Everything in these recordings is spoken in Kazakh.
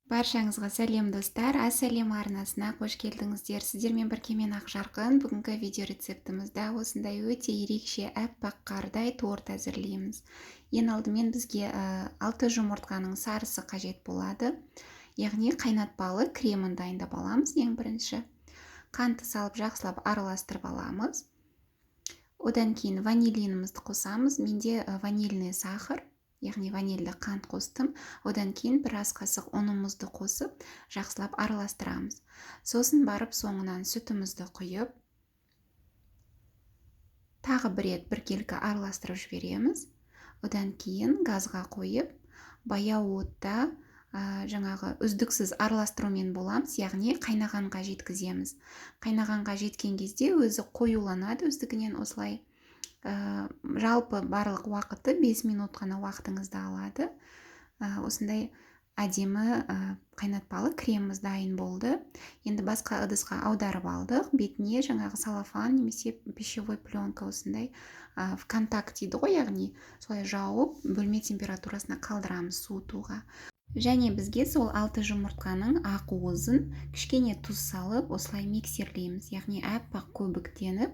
Баршаңызға сәлем достар, Ассалем арнасына қош келдіңіздер. Сіздермен бірге мен Ақжарқын. Бүгінгі видео рецептімізді осындай өте ерекше аппақ қардай торт әзірлейміз. Ең алдымен бізге 6 жұмыртқаның сарысы қажет болады. Яғни қайнатпалы кремін дайындап аламыз ең бірінші. Қантты салып жақсылап араластырып аламыз. Одан кейін ванилинімізді қосамыз. Менде ванильный сахар, яғни ванильді қант қостым. Одан кейін бір ас қасық ұнымызды қосып, жақсылап араластырамыз. Сосын барып соңынан сүтімізді құйып, тағы бір рет біркелкі араластырып жібереміз. Одан кейін газға қойып, баяу отта жаңағы үздіксіз араластырумен боламыз, яғни қайнағанға жеткіземіз. Қайнағанға жеткен кезде өзі қоюланады өздігінен осылай. Жалпы барлық уақыты 5 минут қана уақытыңызды алады. Осындай әдемі қайнатпалы креміміз дайын болды. Енді басқа ыдысқа аударып алдық. Бетіне жаңағы салафан немесе пищевой пленка осындай контакт дейді ғой, яғни солай жауып, бөлме температурасына қалдырамыз суытуға. Және бізге сол 6 жұмыртқаның ақуызын кішкене тұз салып, осылай миксерлейміз. Яғни аппақ көбіктеніп,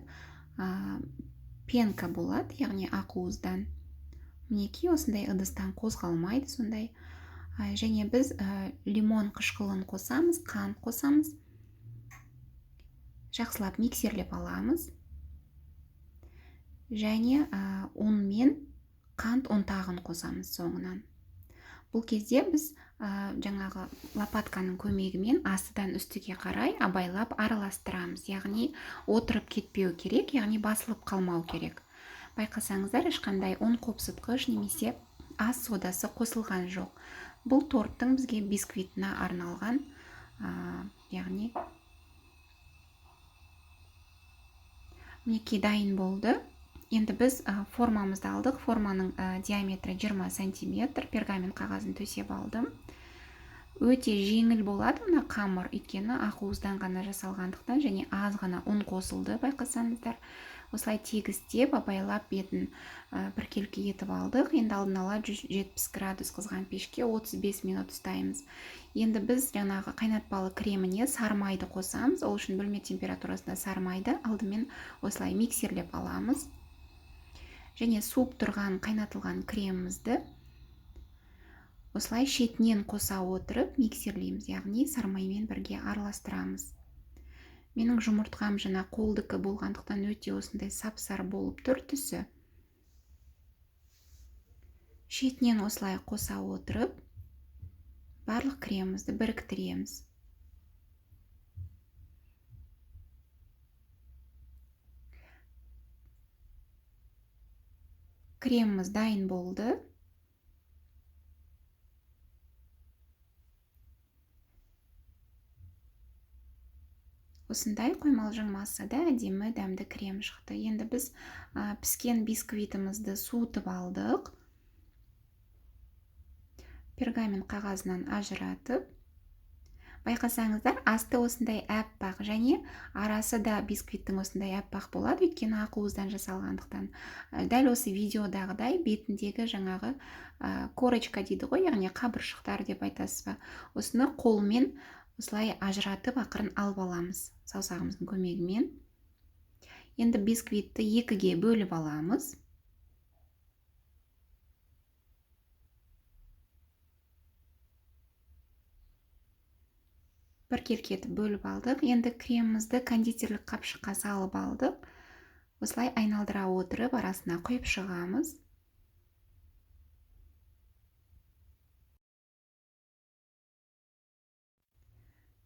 пенка болады, яғни ақуыздан. Мінекей осындай ыдыстан қозғалмайды сондай. Және біз лимон қышқылын қосамыз, қант қосамыз. Жақсылап миксерлеп аламыз. Және ұн мен қант ұнтағын қосамыз соңынан. Бұл кезде біз жаңағы лопатканың көмегімен астыдан үстіге қарай абайлап араластырамыз. Яғни отырып кетпеу керек, яғни басылып қалмау керек. Байқасаңыздар, ешқандай ұн қопсытқыш немесе ас содасы қосылған жоқ. Бұл торттың бізге бисквитіне арналған, яғни мінекей дайын болды. Енді біз формамызды алдық. Форманың диаметрі 20 сантиметр. Пергамент қағазын төсеп алдым. Өте жеңіл болады мына қамыр, өйткені ақуыздан ғана жасалғандықтан және аз ғана ұн қосылды, байқасаңыздар. Осылай тегістеп, абайлап бетін біркелкі етіп алдық. Енді алдын ала 170 градус қызған пешке 35 минут ұстаймыз. Енді біз жаңағы қайнатпалы креміне сармайды қосамыз. Ол үшін бөлме температурасында сармайды алдымен осылай миксерлеп аламыз. Және суып тұрған қайнатылған кремімізді осылай шетінен қоса отырып миксерлейміз, яғни сармаймен бірге араластырамыз. Менің жұмыртқам жаңа қолдікі болғандықтан өте осындай сап-сары болып тұр түсі. Шетінен осылай қоса отырып, барлық кремімізді біріктіреміз. Креміміз дайын болды. Осындай қоймалжың массада әдемі дәмді крем шықты. Енді біз піскен бисквитімізді суытып алдық. Пергамент қағазынан ажыратып. Байқасаңыздар, асты осындай аппақ және арасы да бисквиттің осындай аппақ болады, өйткені ақуыздан жасалғандықтан. Дәл осы видеодағыдай бетіндегі жаңағы корочка дейді ғой, яғни қабыршықтар деп айтасыз ба. Осыны қолмен осылай ажыратып ақырын алып аламыз саусағымыздың көмегімен. Енді бисквитті екіге бөліп аламыз. Біркелкі етіп бөліп алдық. Енді кремімізді кондитерлік қапшыққа салып алдық. Осылай айналдыра отырып арасына құйып шығамыз.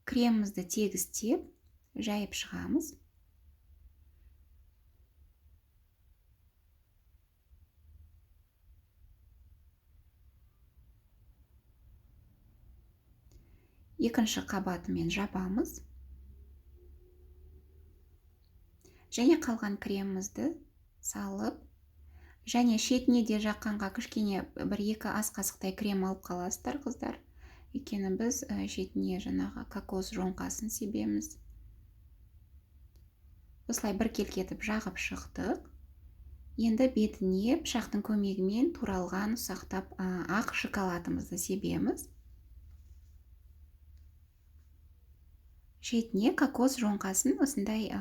Кремімізді тегістеп, жайып шығамыз. Екінші қабатымен жабамыз. Және қалған кремімізді салып, және шетіне де жаққанға кішкене 1-2 ас қасықтай крем алып қаласыздар, қыздар. Өйткені біз шетіне жаңағы кокос жоңқасын себеміз. Осылай біркелкі етіп жағып шықтық. Енді бетіне пышақтың көмегімен туралған ұсақтап ақ шоколадымызды себеміз. шетіне кокос жоңқасын осындай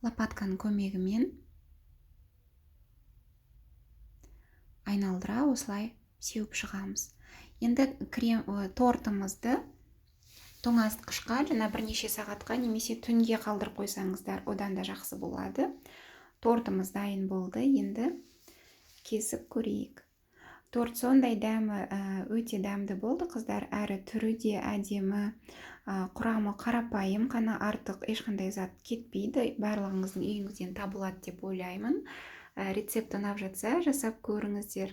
лопатканың көмегімен айналдыра осылай сеуіп шығамыз. Енді тортымызды тоңазытқышқа жана бірнеше сағатқа немесе түнге қалдырып қойсаңыздар, одан да жақсы болады. Тортымыз дайын болды. Енді кесіп көрейік. Торт сондай дәмі, өте дәмді болды, қыздар. Әрі түрі де әдемі, құрамы қарапайым қана, артық ешқандай зат кетпейді. Барлығыңыздың үйіңізден табылады деп ойлаймын. Рецепт ұнап жатса, жасап көріңіздер.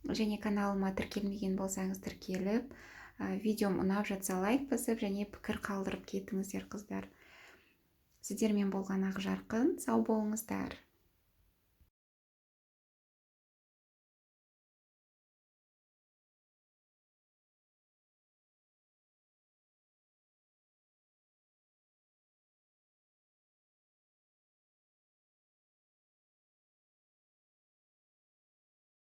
Және каналыма тіркелмеген болсаңыз тіркеліп, видеом ұнап жатса лайк басып, және пікір қалдырып кетіңіздер, қыздар. Сіздермен болған Ақжарқын, сау болыңыздар.